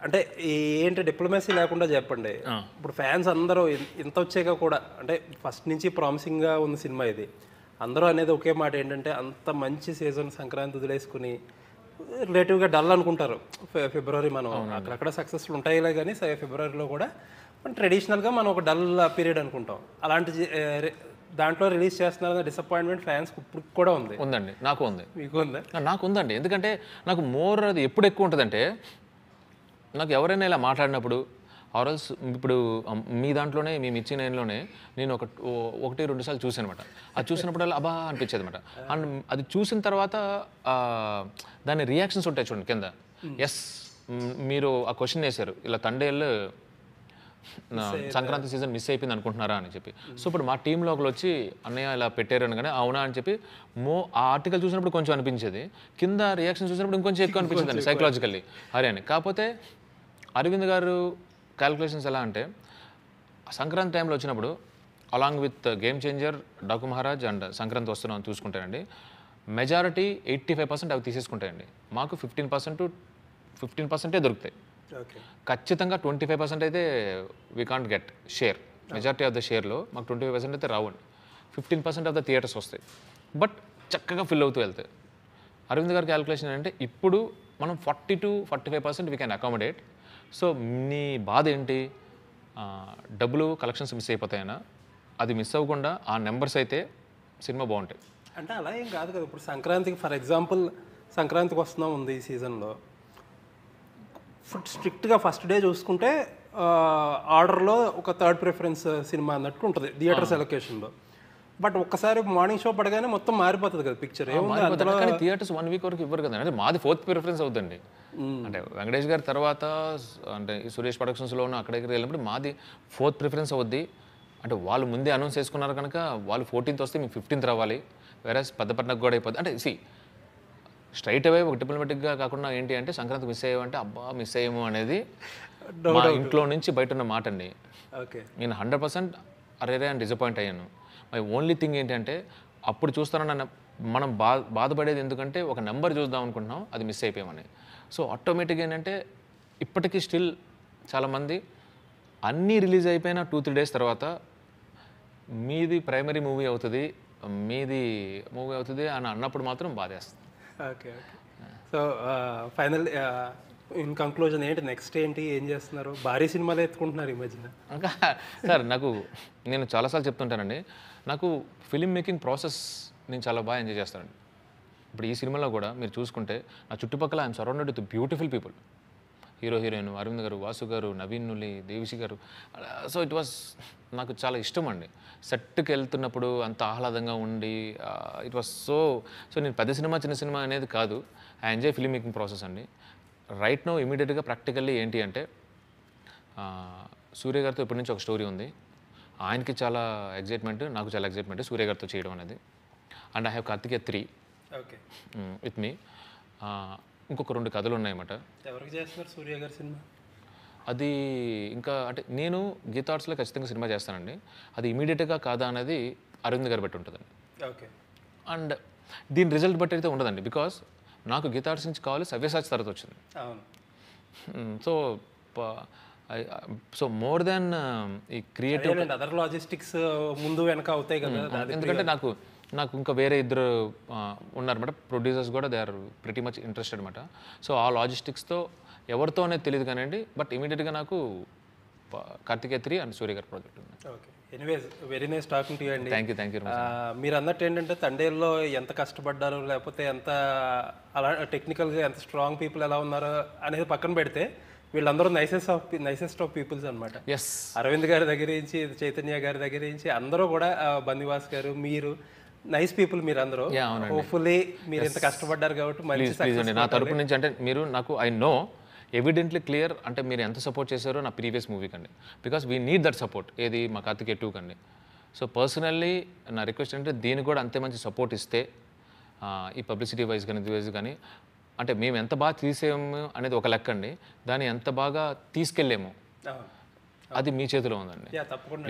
అంటే ఏంటి డిప్లొమసీ లేకుండా చెప్పండి. ఇప్పుడు ఫ్యాన్స్ అందరూ ఇంత వచ్చాక కూడా అంటే ఫస్ట్ నుంచి ప్రామిసింగ్గా ఉన్న సినిమా ఇది. అందరూ అనేది ఒకే మాట ఏంటంటే అంత మంచి సీజన్ సంక్రాంతి వదిలేసుకుని రిలేటివ్గా డల్ అనుకుంటారు. ఫిబ్రవరి మనం అక్కడక్కడ సక్సెస్ఫుల్ ఉంటాయిలే కానీ ఫిబ్రవరిలో కూడా ట్రెడిషనల్గా మనం ఒక డల్ పీరియడ్ అనుకుంటాం. అలాంటి దాంట్లో రిలీజ్ చేస్తున్నారన్న డిసప్పాయింట్మెంట్ ఫ్యాన్స్ ఇప్పుడు కూడా ఉంది. ఉందండి, నాకు ఉంది. మీకు ఉందా? నాకు ఉందండి. ఎందుకంటే నాకు మోర్ అది ఎప్పుడు ఎక్కువ ఉంటుందంటే, నాకు ఎవరైనా ఇలా మాట్లాడినప్పుడు ఆర్ఎల్స్ ఇప్పుడు మీ దాంట్లోనే మీ మిర్చి నైన్లోనే నేను ఒకటి రెండు సార్లు చూసాను అనమాట. అది చూసినప్పుడల్లా అబ్బా అనిపించేది అనమాట. అండ్ అది చూసిన తర్వాత దాని రియాక్షన్స్ ఉంటాయి చూడండి కింద. ఎస్, మీరు ఆ క్వశ్చన్ వేశారు, ఇలా తండేళ్ళు సంక్రాంతి సీజన్ మిస్ అయిపోయింది అనుకుంటున్నారా అని చెప్పి. సో ఇప్పుడు మా టీంలో ఒకరు వచ్చి అన్నయ్య ఇలా పెట్టారు అనగానే అవునా అని చెప్పి ఆ ఆర్టికల్ చూసినప్పుడు కొంచెం అనిపించేది, కింద రియాక్షన్ చూసినప్పుడు ఇంకొంచెం ఎక్కువ అనిపించింది అండి సైకలాజికల్లీ హరి అని. కాకపోతే అరవింద్ గారు క్యాలిక్యులేషన్స్ ఎలా అంటే, సంక్రాంతి టైంలో వచ్చినప్పుడు along with game changer, Daaku Maharaj and Sankranti వస్తున్నాం అని చూసుకుంటానండి, మెజారిటీ 85% అవి తీసేసుకుంటాయండి. మాకు 15% దొరుకుతాయి. ఖచ్చితంగా 25% అయితే we can't get share. Majority of the షేర్లో మాకు 25% అయితే రావండి. 15% ఆఫ్ ద థియేటర్స్ వస్తాయి, బట్ చక్కగా ఫిల్ అవుతూ వెళ్తాయి. అరవింద్ గారి క్యాలిక్యులేషన్ అంటే ఇప్పుడు మనం 40 to 45% we can accommodate. So నీ బాధ ఏంటి, డబ్బులు కలెక్షన్స్ మిస్ అయిపోతాయనా? అది మిస్ అవ్వకుండా ఆ నెంబర్స్ అయితే సినిమా బాగుంటాయి. అంటే అలా ఏం కాదు కదా. ఇప్పుడు సంక్రాంతికి ఫర్ ఎగ్జాంపుల్ సంక్రాంతికి వస్తున్నాం ఉంది ఈ సీజన్లో, స్ట్రిక్ట్గా ఫస్ట్ డే చూసుకుంటే ఆర్డర్లో ఒక థర్డ్ ప్రిఫరెన్స్ సినిమా అన్నట్టు ఉంటుంది థియేటర్స్ అలొకేషన్లో. బట్ ఒక్కసారి మార్నింగ్ షో పడగానే మొత్తం మారిపోతుంది కదా పిక్చర్. కానీ థియేటర్స్ 1 వీక్ వరకు ఇవ్వరు కదా. అంటే మాది 4th ప్రిఫరెన్స్ అవుతుంది. అంటే వెంకటేష్ గారి తర్వాత అంటే సురేష్ ప్రొడక్షన్స్లోనూ అక్కడికి వెళ్ళినప్పుడు మాది 4th ప్రిఫరెన్స్ అవుద్ది. అంటే వాళ్ళు ముందే అనౌన్స్ చేసుకున్నారు కనుక వాళ్ళు 14th వస్తే మీకు 15th రావాలి. వేరే పెద్ద పట్టణకు కూడా అయిపోద్ది. అంటే స్ట్రైట్ అవే ఒక డిప్లొమాటిక్గా కాకుండా ఏంటి అంటే సంక్రాంతి మిస్ అయ్యామంటే అబ్బా మిస్ అయ్యాము అనేది మా ఇంట్లో నుంచి బయట ఉన్న మాట అండి. నేను 100% అరేరే అని డిసప్పాయింట్ అయ్యాను. మై ఓన్లీ థింగ్ ఏంటంటే అప్పుడు చూస్తానన్న మనం బాధపడేది ఎందుకంటే ఒక నెంబర్ చూద్దాం అనుకుంటున్నాం, అది మిస్ అయిపోయామని. సో ఆటోమేటిక్గా ఏంటంటే ఇప్పటికీ స్టిల్ చాలామంది అన్నీ రిలీజ్ అయిపోయిన 2-3 days తర్వాత మీది ప్రైమరీ మూవీ అవుతుంది, మీది మూవీ అవుతుంది అని అన్నప్పుడు మాత్రం బాధేస్తుంది. Okay. So final in conclusion ఏంటి, నెక్స్ట్ ఏంటి, ఏం చేస్తున్నారు? భారీ సినిమాలు ఎత్తుకుంటున్నారు ఈ మధ్యన. ఇంకా సార్ నేను చాలాసార్లు చెప్తుంటానండి, నాకు ఫిలిం మేకింగ్ ప్రాసెస్ నేను చాలా బాగా ఎంజాయ్ చేస్తానండి. ఇప్పుడు ఈ సినిమాలో కూడా మీరు చూసుకుంటే నా చుట్టుపక్కల I'm surrounded with beautiful people. Hero heroine Aravind garu, Vasu గారు, నవీన్ నులి, దేవిశ్రీ గారు. సో ఇట్ వాస్ నాకు చాలా ఇష్టం అండి. సెట్కి వెళ్తున్నప్పుడు అంత ఆహ్లాదంగా ఉండి ఇట్ వాస్ సో నేను పెద్ద సినిమా చిన్న సినిమా అనేది కాదు, I enjoy film making process అండి. రైట్ నో ఇమీడియట్గా ప్రాక్టికల్లీ ఏంటి అంటే సూర్య గారితో ఇప్పటి నుంచి ఒక స్టోరీ ఉంది. ఆయనకి చాలా ఎగ్జైట్మెంట్, నాకు చాలా ఎగ్జైట్మెంట్ సూర్య గారితో చేయడం అనేది. And I have Karthikeya 3 with me. ఇంకొక 2 కథలు ఉన్నాయన్నమాట. ఎవరికి చేస్తున్నారు సూర్య గారి సినిమా? అది ఇంకా అంటే నేను గీతా ఆర్ట్స్లో ఖచ్చితంగా సినిమా చేస్తానండి. అది ఇమీడియట్గా కాదా అనేది అరవింద్ గారు బట్టి ఉంటుందండి. ఓకే. అండ్ దీని రిజల్ట్ బట్టి అయితే ఉండదండి, బికాస్ నాకు గీతా ఆర్ట్స్ నుంచి కావాలి సవ్యసాచి తర్వాత వచ్చింది. సో మోర్ దాన్ ఈ క్రియేటివ్ అదర్ లాజిస్టిక్స్ ముందు వెనక అవుతాయి కదా. ఎందుకంటే నాకు ఇంకా వేరే 2 ఉన్నారన్నమాట ప్రొడ్యూసర్స్ కూడా, they are pretty much interested అనమాట. సో ఆ లాజిస్టిక్స్తో ఎవరితో అనేది తెలియదు కానివ్వండి, బట్ ఇమీడియట్గా నాకు కార్తికేయ 3 అండ్ సూర్య గారి ప్రాజెక్ట్ ఉంది. Okay. Anyways very nice talking to you అండి. Thank you. మీరు అన్నట్టు ఏంటంటే తండేల్లో ఎంత కష్టపడ్డారు, లేకపోతే ఎంత అలా టెక్నికల్గా ఎంత స్ట్రాంగ్ పీపుల్ ఎలా ఉన్నారో అనేది పక్కన పెడితే వీళ్ళందరూ నైసెస్ట్ ఆఫ్ పీపుల్స్ అనమాట. ఎస్, అరవింద్ గారి దగ్గర నుంచి చైతన్య గారి దగ్గర నుంచి అందరూ కూడా, బన్నివాస్ గారు, మీరు నైస్ పీపుల్ మీరు అందరూ. హోప్ఫుల్లీ మీరు ఎంత కష్టపడ్డారు కాబట్టి మంచి సక్సెస్. నా తరపు నుంచి అంటే మీరు నాకు ఐ నో ఎవిడెంట్లీ క్లియర్ అంటే మీరు ఎంత సపోర్ట్ చేశారో నా ప్రీవియస్ మూవీ కండి, because we need that support. ఏది మా కార్తికేయ 2 కండి. సో పర్సనల్లీ నా రిక్వెస్ట్ అంటే దీనికి కూడా అంతే మంచి సపోర్ట్ ఇస్తే ఈ పబ్లిసిటీ వైజ్ కానీ ఇది వైజ్ కానీ అంటే మేము ఎంత బాగా తీసేము అనేది ఒక లెక్క అండి, దాన్ని ఎంత బాగా తీసుకెళ్ళాము అది మీ చేతిలో ఉందండి. తప్పకుండా.